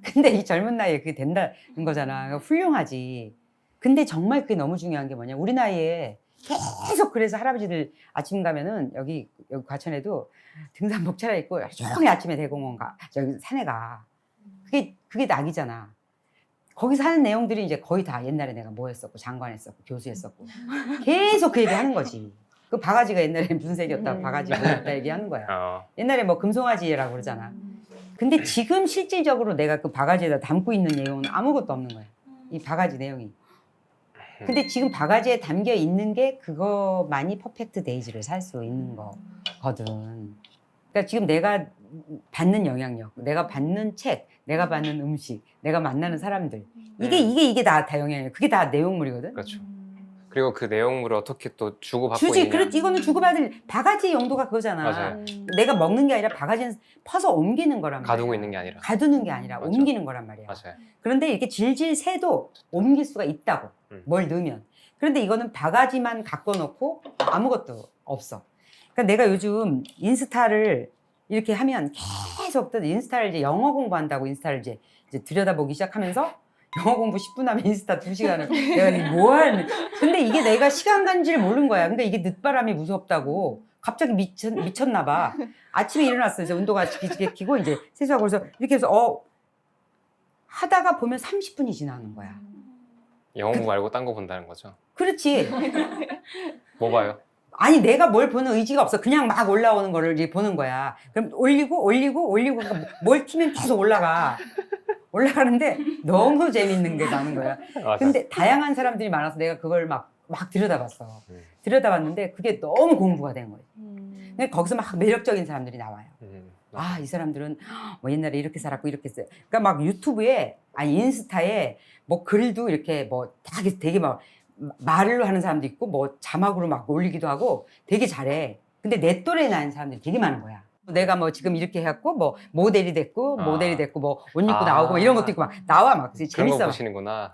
S1: 근데 이 젊은 나이에 그게 된다는 거잖아. 훌륭하지. 근데 정말 그게 너무 중요한 게 뭐냐. 우리 나이에 계속 그래서 할아버지들 아침 가면은 여기 과천에도 등산복 차려입고 종일 아침에 대공원 가. 저기 산에 가. 그게 낙이잖아. 거기서 하는 내용들이 이제 거의 다 옛날에 내가 뭐 했었고 장관 했었고 교수 했었고 계속 그 얘기 하는 거지. 그 바가지가 옛날에 무슨 색이었다 바가지 뭐였다 얘기하는 거야. 옛날에 뭐 금송아지라고 그러잖아. 근데 지금 실질적으로 내가 그 바가지에다 담고 있는 내용은 아무것도 없는 거야. 이 바가지 내용이. 근데 지금 바가지에 담겨 있는 게 그거만이 퍼펙트 데이지를 살 수 있는 거거든. 그러니까 지금 내가 받는 영향력, 내가 받는 책, 내가 받는 음식, 내가 만나는 사람들 이게 다 영향이야. 그게 다 내용물이거든.
S2: 그렇죠. 그리고 그 내용물을 어떻게 또 주고받고
S1: 주지.
S2: 있느냐.
S1: 그렇지. 이거는 주고받을 바가지 용도가 그거잖아.
S2: 맞아요.
S1: 내가 먹는 게 아니라 바가지는 퍼서 옮기는 거란 말이야.
S2: 가두고 있는 게 아니라.
S1: 가두는 게 아니라
S2: 맞죠.
S1: 옮기는 거란 말이야.
S2: 맞아요.
S1: 그런데 이렇게 질질 새도 옮길 수가 있다고. 뭘 넣으면. 그런데 이거는 바가지만 갖고 놓고 아무것도 없어. 그러니까 내가 요즘 인스타를 이렇게 하면 계속 또 인스타를 이제 영어 공부한다고 인스타를 이제 들여다보기 시작하면서 영어 공부 10분 하면 인스타 2시간을 내가 이게 뭐하는 근데 이게 내가 시간 간지를 모르는 거야. 그러니까 이게 늦바람이 무섭다고 갑자기 미쳤나 봐. 아침에 일어났어. 이제 운동화 키고 이제 세수하고 그래서 이렇게 해서 하다가 보면 30분이 지나는 거야.
S2: 영어 공부 말고 딴 거 본다는 거죠.
S1: 그렇지.
S2: 뭐 봐요?
S1: 아니 내가 뭘 보는 의지가 없어. 그냥 막 올라오는 거를 이제 보는 거야. 그럼 올리고 그러니까 뭘 키면 계속 올라가는데 너무 재밌는 게 나는 거야.
S2: 맞아요.
S1: 근데 다양한 사람들이 많아서 내가 그걸 막 들여다봤어. 들여다봤는데 그게 너무 공부가 된 거예요. 근데 거기서 막 매력적인 사람들이 나와요. 아, 이 사람들은 뭐 옛날에 이렇게 살았고 이렇게 했어요. 그러니까 막 유튜브에 인스타에 뭐 글도 이렇게 뭐 되게 막 말로 하는 사람도 있고 뭐 자막으로 막 올리기도 하고 되게 잘해. 근데 내 또래에 나는 사람들이 되게 많은 거야. 내가 뭐 지금 이렇게 해갖고 뭐 모델이 됐고 뭐 옷 입고 나오고 뭐 이런 것도 있고 막 나와 막
S2: 그런
S1: 재밌어.
S2: 거 보시는구나.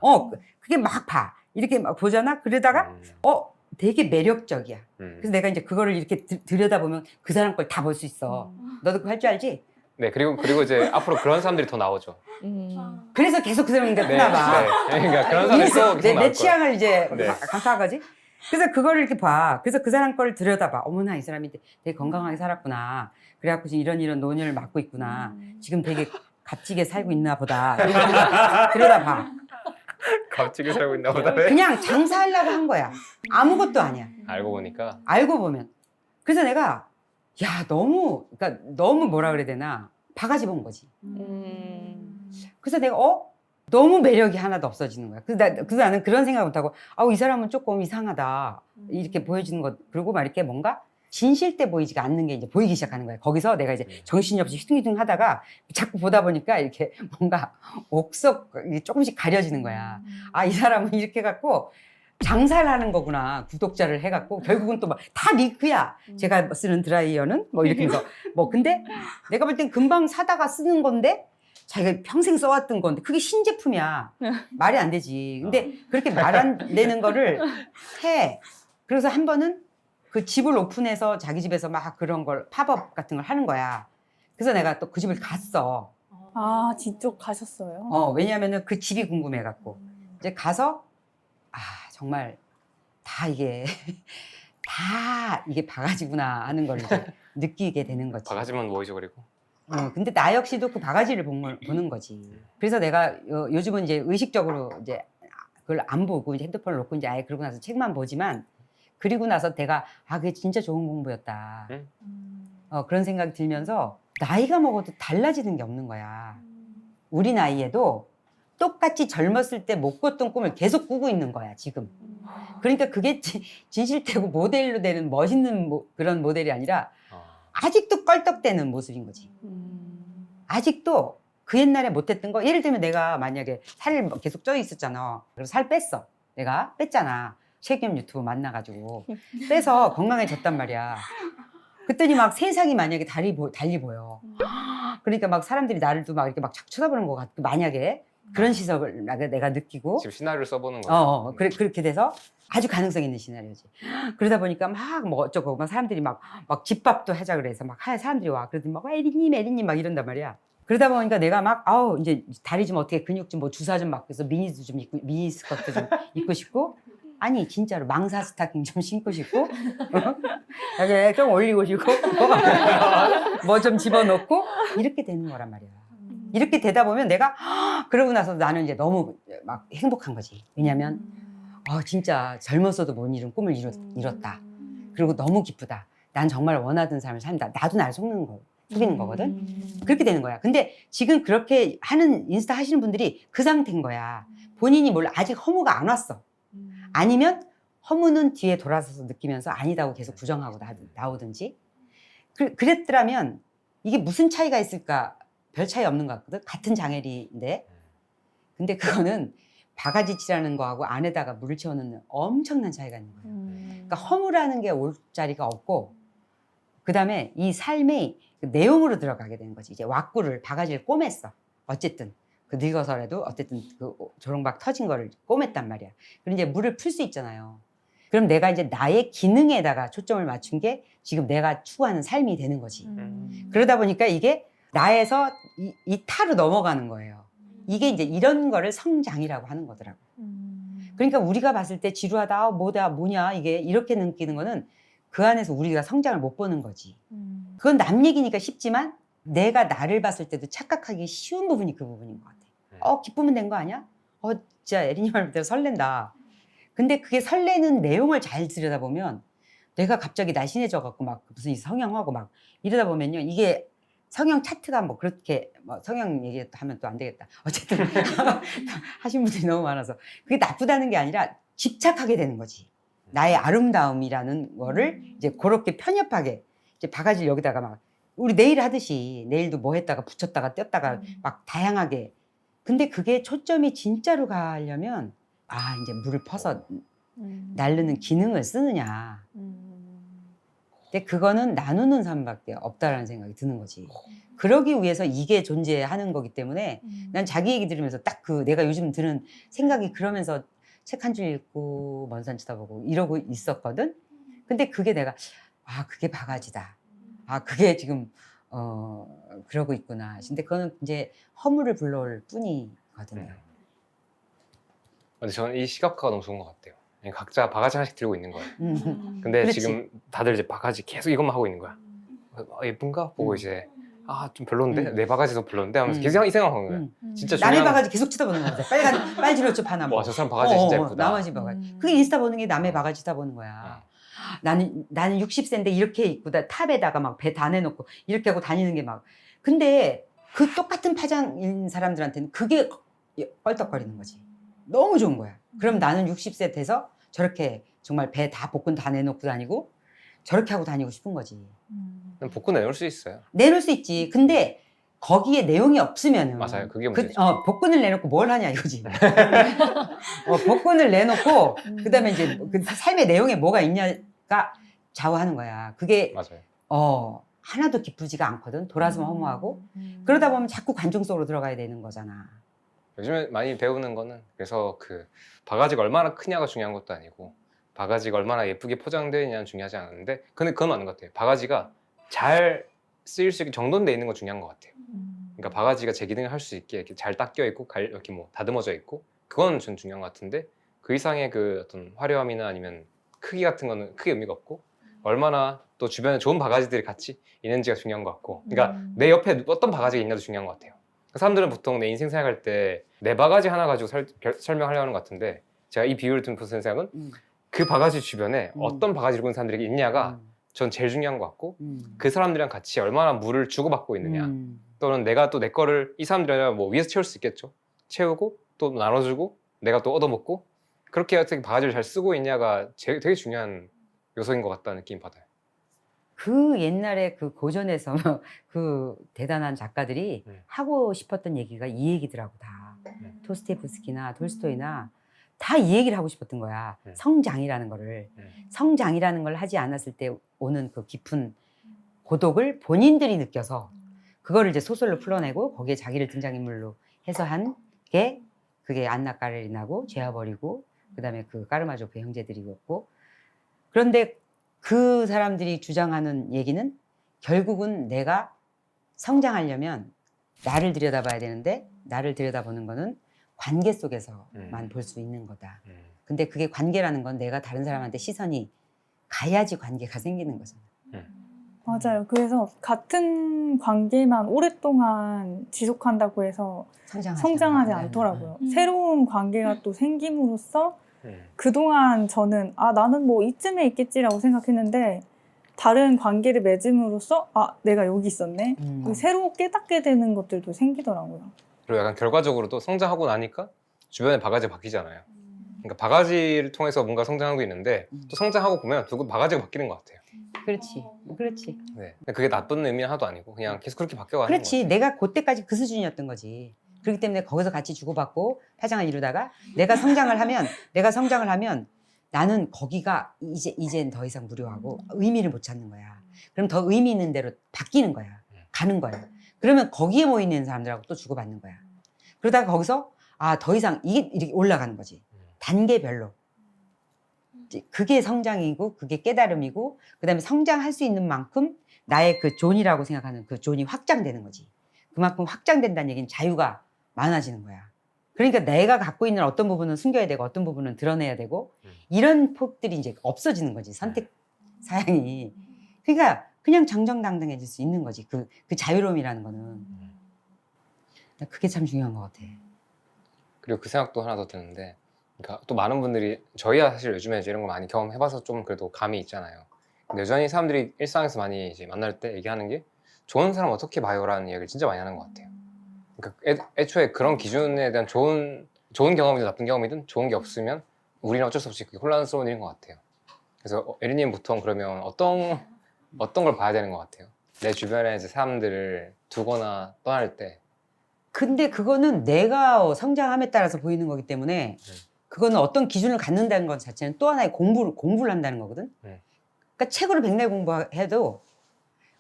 S1: 그게 막 봐. 이렇게 막 보잖아. 그러다가 되게 매력적이야. 그래서 내가 이제 그거를 이렇게 들여다보면 그 사람 걸 다 볼 수 있어. 너도 그거 할 줄 알지?
S2: 네, 그리고 이제 앞으로 그런 사람들이 더 나오죠.
S1: 그래서 계속 그 사람인가
S2: 네,
S1: 보나 봐.
S2: 네. 그러니까 그런 사람들이 또 계속
S1: 내
S2: 나올 거예요.
S1: 취향을 이제
S2: 네.
S1: 강타한 거지. 그래서 그거를 이렇게 봐. 그래서 그 사람 걸 들여다봐. 어머나 이 사람이 되게 건강하게 살았구나. 그래갖고 지금 이런 노년을 맞고 있구나. 지금 되게 값지게 살고 있나 보다. 들여다봐.
S2: 갑자기 살고 있나 보다. 네.
S1: 그냥 장사하려고 한 거야. 아무것도 아니야.
S2: 알고 보니까
S1: 알고 보면. 그래서 내가 그러니까 너무 뭐라 그래야 되나 바가지 본 거지. 그래서 내가 너무 매력이 하나도 없어지는 거야. 그래서 나는 그런 생각 못하고 이 사람은 조금 이상하다 이렇게 보여지는 것. 그리고 막 이렇게 뭔가 진실돼 보이지가 않는 게 이제 보이기 시작하는 거야. 거기서 내가 이제 정신이 없이 휘둥휘둥 하다가 자꾸 보다 보니까 이렇게 뭔가 옥석 조금씩 가려지는 거야. 이 사람은 이렇게 갖고 장사를 하는 거구나. 구독자를 해갖고 결국은 또 막 다 링크야. 제가 쓰는 드라이어는 뭐 이렇게 해서 근데 내가 볼 땐 금방 사다가 쓰는 건데 자기가 평생 써왔던 건데 그게 신제품이야. 말이 안 되지. 근데 그렇게 말 안 되는 거를 해. 그래서 한 번은 그 집을 오픈해서 자기 집에서 막 그런 걸 팝업 같은 걸 하는 거야. 그래서 내가 또 그 집을 갔어.
S5: 아, 뒤쪽 가셨어요?
S1: 왜냐하면은 그 집이 궁금해갖고 이제 가서 정말 다 이게 바가지구나 하는 걸 이제 느끼게 되는 거지.
S2: 바가지만 모이죠 그리고.
S1: 근데 나 역시도 그 바가지를 보는 거지. 그래서 내가 요즘은 이제 의식적으로 이제 그걸 안 보고 이제 핸드폰을 놓고 이제 아예 그러고 나서 책만 보지만 그리고 나서 내가 그게 진짜 좋은 공부였다. 그런 생각이 들면서 나이가 먹어도 달라지는 게 없는 거야. 우리 나이에도 똑같이 젊었을 때 못 꿨던 꿈을 계속 꾸고 있는 거야, 지금. 그러니까 그게 진실되고 모델로 되는 멋있는 그런 모델이 아니라 아직도 껄떡대는 모습인 거지. 아직도 그 옛날에 못했던 거, 예를 들면 내가 만약에 살을 계속 쪄 있었잖아. 그래서 살 뺐어. 내가 뺐잖아. 최기업 유튜브 만나가지고. 빼서 건강해졌단 말이야. 그랬더니 막 세상이 만약에 달리 보여. 그러니까 막 사람들이 나를 또 막 이렇게 막 쳐다보는 것 같고, 만약에 그런 시선을 내가 느끼고.
S2: 지금 시나리오를 써보는 거예요.
S1: 그렇게 돼서 아주 가능성 있는 시나리오지. 그러다 보니까 막 뭐 어쩌고 막 사람들이 막 집밥도 하자 그래서 막 사람들이 와. 그러더니 막 에리님 막 이런단 말이야. 그러다 보니까 내가 막 이제 다리 좀 어떻게 근육 좀 뭐 주사 좀 맞고 해서 미니도 좀 입고 미니 스커트 좀 입고 싶고 아니 진짜로 망사 스타킹 좀 신고 싶고 여기 좀 올리고 싶고 뭐 좀 집어넣고 이렇게 되는 거란 말이야. 이렇게 되다 보면 내가 그러고 나서 나는 이제 너무 막 행복한 거지. 왜냐면 진짜 젊었어도 못 이룬 꿈을 이뤘다. 그리고 너무 기쁘다. 난 정말 원하던 삶을 산다. 나도 나를 속이는 거거든. 그렇게 되는 거야. 근데 지금 그렇게 하는 인스타 하시는 분들이 그 상태인 거야. 본인이 몰라. 아직 허무가 안 왔어. 아니면 허무는 뒤에 돌아서서 느끼면서 아니다고 계속 부정하고 나오든지. 그랬더라면 이게 무슨 차이가 있을까? 별 차이 없는 것 같거든. 같은 장애리인데. 근데 그거는 바가지 칠하는 거하고 안에다가 물을 채우는 엄청난 차이가 있는 거예요. 그러니까 허무라는 게 올 자리가 없고 그다음에 이 삶의 그 내용으로 들어가게 되는 거지. 이제 왁구를 바가지를 꼬맸어. 어쨌든 그 늙어서라도 어쨌든 그 조롱박 터진 거를 꼬맸단 말이야. 그럼 이제 물을 풀 수 있잖아요. 그럼 내가 이제 나의 기능에다가 초점을 맞춘 게 지금 내가 추구하는 삶이 되는 거지. 그러다 보니까 이게 나에서 이 타로 넘어가는 거예요. 이게 이제 이런 거를 성장이라고 하는 거더라고. 그러니까 우리가 봤을 때 지루하다, 뭐냐 이게 이렇게 느끼는 거는 그 안에서 우리가 성장을 못 보는 거지. 그건 남 얘기니까 쉽지만 내가 나를 봤을 때도 착각하기 쉬운 부분이 그 부분인 것 같아. 기쁘면 된 거 아니야? 진짜 에린이 말대로 설렌다. 근데 그게 설레는 내용을 잘 들여다보면 내가 갑자기 날씬해져 갖고 막 무슨 성형하고 막 이러다 보면요. 이게 성형 차트가 뭐 그렇게 성형 얘기하면 또 안 되겠다. 어쨌든 하신 분들이 너무 많아서 그게 나쁘다는 게 아니라 집착하게 되는 거지. 나의 아름다움이라는 거를 이제 그렇게 편협하게 이제 바가지를 여기다가 막 우리 네일 하듯이 네일도 뭐 했다가 붙였다가 뗐다가 막 다양하게. 근데 그게 초점이 진짜로 가려면 이제 물을 퍼서 나르는 기능을 쓰느냐. 근데 그거는 나누는 삶밖에 없다라는 생각이 드는 거지. 그러기 위해서 이게 존재하는 거기 때문에 난 자기 얘기 들으면서 딱 내가 요즘 드는 생각이 그러면서 책 한 줄 읽고 먼 산 쳐다보고 이러고 있었거든. 근데 그게 내가 그게 바가지다. 그게 지금 그러고 있구나. 근데 그거는 이제 허물을 불러올 뿐이거든요.
S2: 근데 저는 이 시각화가 너무 좋은 것 같아요. 각자 바가지 하나씩 들고 있는 거예요. 근데
S1: 그렇지.
S2: 지금 다들 이제 바가지 계속 이것만 하고 있는 거야. 예쁜가? 보고 이제 좀 별론데? 내 바가지도 별론데? 하면서 계속 이 생각하는 거예요. 진짜
S1: 남의
S2: 중요한
S1: 바가지 계속 쳐다보는 거지. 빨주노초 파나 뭐.
S2: 저 사람 바가지 진짜 예쁘다.
S1: 나머지 바가지. 그게 인스타 보는 게 남의 바가지 쳐다보는 거야. 나는 60세인데 이렇게 입고 탑에다가 막 배 다 내놓고 이렇게 하고 다니는 게 막. 근데 그 똑같은 파장인 사람들한테는 그게 껄떡거리는 거지. 너무 좋은 거야. 그럼 나는 60세 돼서 저렇게 정말 배 다 복근 다 내놓고 다니고 저렇게 하고 다니고 싶은 거지.
S2: 복근 내놓을 수 있어요.
S1: 내놓을 수 있지. 근데 거기에 내용이 없으면은
S2: 맞아요. 그게 문제죠.
S1: 복근을 내놓고 뭘 하냐 이거지. 복근을 내놓고 그다음에 이제 그 삶의 내용에 뭐가 있냐가 좌우하는 거야. 그게
S2: 맞아요.
S1: 하나도 기쁘지가 않거든. 돌아서면 허무하고. 그러다 보면 자꾸 관중 속으로 들어가야 되는 거잖아.
S2: 요즘에 많이 배우는 거는 그래서 그 바가지가 얼마나 크냐가 중요한 것도 아니고 바가지가 얼마나 예쁘게 포장되어 있냐는 중요하지 않은데 근데 그건 맞는 것 같아요. 바가지가 잘 쓰일 수 있게 정돈되어 있는 건 중요한 것 같아요. 그러니까 바가지가 제 기능을 할 수 있게 이렇게 잘 닦여 있고 이렇게 뭐 다듬어져 있고 그건 전 중요한 것 같은데 그 이상의 그 어떤 화려함이나 아니면 크기 같은 거는 크게 의미가 없고 얼마나 또 주변에 좋은 바가지들이 같이 있는지가 중요한 것 같고, 그러니까 내 옆에 어떤 바가지가 있냐도 중요한 것 같아요. 사람들은 보통 내 인생 생각할 때 내 바가지 하나 가지고 설명하려고 하는 것 같은데, 제가 이 비유를 든 무슨 생각은 그 바가지 주변에 어떤 바가지를 입은 사람들이 있냐가 전 제일 중요한 것 같고, 그 사람들이랑 같이 얼마나 물을 주고받고 있느냐, 또는 내가 또 내 거를 이 사람들이랑 뭐 위에서 채울 수 있겠죠. 채우고 또 나눠주고 내가 또 얻어먹고, 그렇게 어떻게 바가지를 잘 쓰고 있냐가 되게 중요한 요소인 것 같다는 느낌 받아요.
S1: 그 옛날에 그 고전에서 그 대단한 작가들이 하고 싶었던 얘기가 이 얘기더라고 다. 도스토옙스키나 돌스토이나 다 이 얘기를 하고 싶었던 거야. 성장이라는 거를. 성장이라는 걸 하지 않았을 때 오는 그 깊은 고독을 본인들이 느껴서 그거를 이제 소설로 풀어내고 거기에 자기를 등장인물로 해서 한 게 그게 안나 까레리나고 죄와 버리고 그다음에 그 까르마조프 형제들이었고, 그런데 그 사람들이 주장하는 얘기는 결국은 내가 성장하려면 나를 들여다봐야 되는데, 나를 들여다보는 거는 관계 속에서만 볼 수 있는 거다. 근데 그게 관계라는 건 내가 다른 사람한테 시선이 가야지 관계가 생기는 거잖아.
S5: 맞아요. 그래서 같은 관계만 오랫동안 지속한다고 해서 성장하지 않더라고요. 새로운 관계가 또 생김으로써 그동안 저는 나는 뭐 이쯤에 있겠지라고 생각했는데, 다른 관계를 맺음으로써 내가 여기 있었네. 새로 깨닫게 되는 것들도 생기더라고요.
S2: 그리고 약간 결과적으로도 성장하고 나니까 주변에 바가지가 바뀌잖아요. 그러니까 바가지를 통해서 뭔가 성장하고 있는데 또 성장하고 보면 결국 바가지가 바뀌는 것 같아요.
S1: 그렇지, 그렇지.
S2: 네. 그게 나쁜 의미는 하나도 아니고 그냥 계속 그렇게 바뀌어가는 것
S1: 그렇지.
S2: 같아요.
S1: 내가 그때까지 그 수준이었던 거지. 그렇기 때문에 거기서 같이 주고받고 파장을 이루다가 내가 성장을 하면 나는 거기가 이젠 더 이상 무료하고 의미를 못 찾는 거야. 그럼 더 의미 있는 대로 바뀌는 거야. 가는 거야. 그러면 거기에 모여 있는 사람들하고 또 주고받는 거야. 그러다가 거기서 더 이상 이게 이렇게 올라가는 거지. 단계별로. 그게 성장이고 그게 깨달음이고, 그다음에 성장할 수 있는 만큼 나의 그 존이라고 생각하는 그 존이 확장되는 거지. 그만큼 확장된다는 얘기는 자유가 많아지는 거야. 그러니까 내가 갖고 있는 어떤 부분은 숨겨야 되고 어떤 부분은 드러내야 되고, 이런 폭들이 이제 없어지는 거지, 선택 사양이. 그러니까 그냥 정정당당해질 수 있는 거지, 그 자유로움이라는 거는. 그게 참 중요한 것 같아.
S2: 그리고 그 생각도 하나 더 드는데, 그러니까 또 많은 분들이, 저희야 사실 요즘에 이제 이런 거 많이 경험해봐서 좀 그래도 감이 있잖아요. 근데 여전히 사람들이 일상에서 많이 이제 만날 때 얘기하는 게 좋은 사람 어떻게 봐요라는 이야기를 진짜 많이 하는 것 같아요. 그러니까 애초에 그런 기준에 대한 좋은 경험이든 나쁜 경험이든 좋은 게 없으면 우리는 어쩔 수 없이 그게 혼란스러운 일인 것 같아요. 그래서 에리님 보통 그러면 어떤 걸 봐야 되는 것 같아요? 내 주변에 이제 사람들을 두거나 떠날 때.
S1: 근데 그거는 내가 성장함에 따라서 보이는 거기 때문에 그거는 어떤 기준을 갖는다는 것 자체는 또 하나의 공부를 한다는 거거든. 그러니까 책으로 백날 공부해도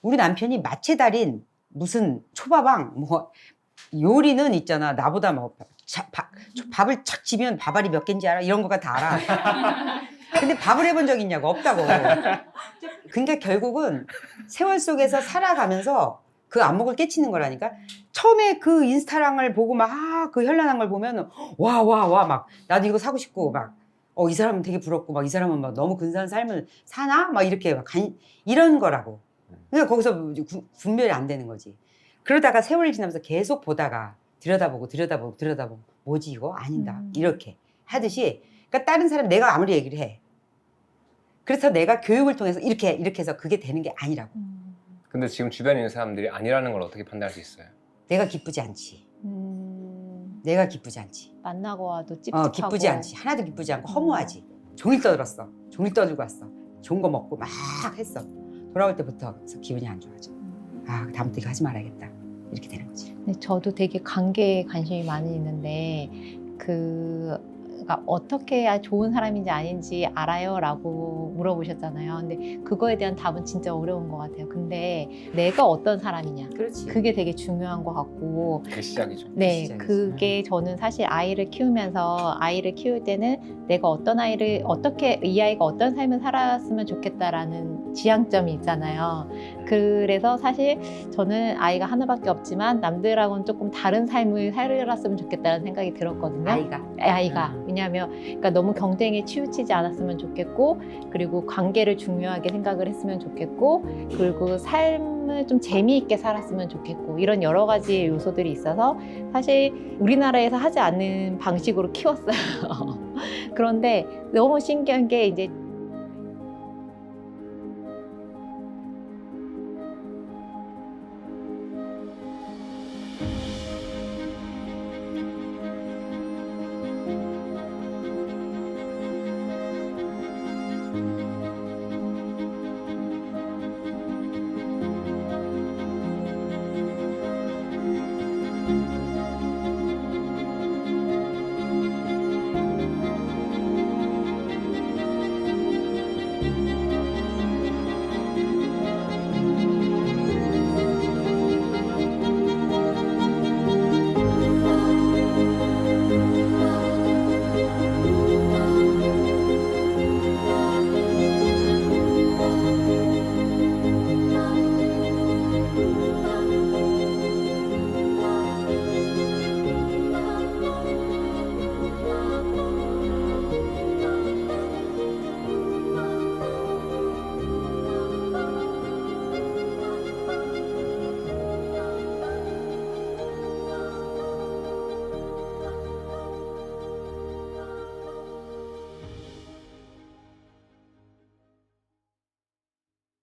S1: 우리 남편이 마체달인 무슨 초밥왕 뭐 요리는 있잖아, 나보다 뭐 밥을 착 지면 밥알이 몇 개인지 알아? 이런 거가 다 알아. 근데 밥을 해본 적 있냐고? 없다고. 그러니까 결국은 세월 속에서 살아가면서 그 안목을 깨치는 거라니까. 처음에 그 인스타랑을 보고 막 그 현란한 걸 보면 와 막 나도 이거 사고 싶고 막 이 사람은 되게 부럽고 막 이 사람은 막 너무 근사한 삶을 사나? 막 이렇게 막 이런 거라고. 그러니까 거기서 분별이 안 되는 거지. 그러다가 세월이 지나면서 계속 보다가 들여다보고 뭐지 이거? 아닌다. 이렇게 하듯이, 그러니까 다른 사람 내가 아무리 얘기를 해. 그래서 내가 교육을 통해서 이렇게 해서 그게 되는 게 아니라고.
S2: 근데 지금 주변에 있는 사람들이 아니라는 걸 어떻게 판단할 수 있어요?
S1: 내가 기쁘지 않지. 내가 기쁘지 않지.
S4: 만나고 와도 찝찝하고.
S1: 기쁘지 않지. 하나도 기쁘지 않고 허무하지. 종일 떠들었어. 종일 떠들고 왔어. 좋은 거 먹고 막 했어. 돌아올 때부터 기분이 안 좋아져. 다음부터 이거 하지 말아야겠다. 이렇게 되는 거지.
S4: 네, 저도 되게 관계에 관심이 많이 있는데 그러니까 어떻게 해야 좋은 사람인지 아닌지 알아요? 라고 물어보셨잖아요. 근데 그거에 대한 답은 진짜 어려운 것 같아요. 근데 내가 어떤 사람이냐,
S1: 그렇지.
S4: 그게 되게 중요한 것 같고.
S2: 그게 시작이죠.
S4: 네,
S1: 시작이지.
S4: 그게 저는 사실 아이를 키우면서 아이를 키울 때는 내가 어떤 아이를 어떻게 이 아이가 어떤 삶을 살았으면 좋겠다라는 지향점이 있잖아요. 그래서 사실 저는 아이가 하나밖에 없지만 남들하고는 조금 다른 삶을 살았으면 좋겠다는 생각이 들었거든요. 아이가. 왜냐하면 그러니까 너무 경쟁에 치우치지 않았으면 좋겠고, 그리고 관계를 중요하게 생각을 했으면 좋겠고, 그리고 삶을 좀 재미있게 살았으면 좋겠고, 이런 여러 가지 요소들이 있어서 사실 우리나라에서 하지 않는 방식으로 키웠어요. 그런데 너무 신기한 게 이제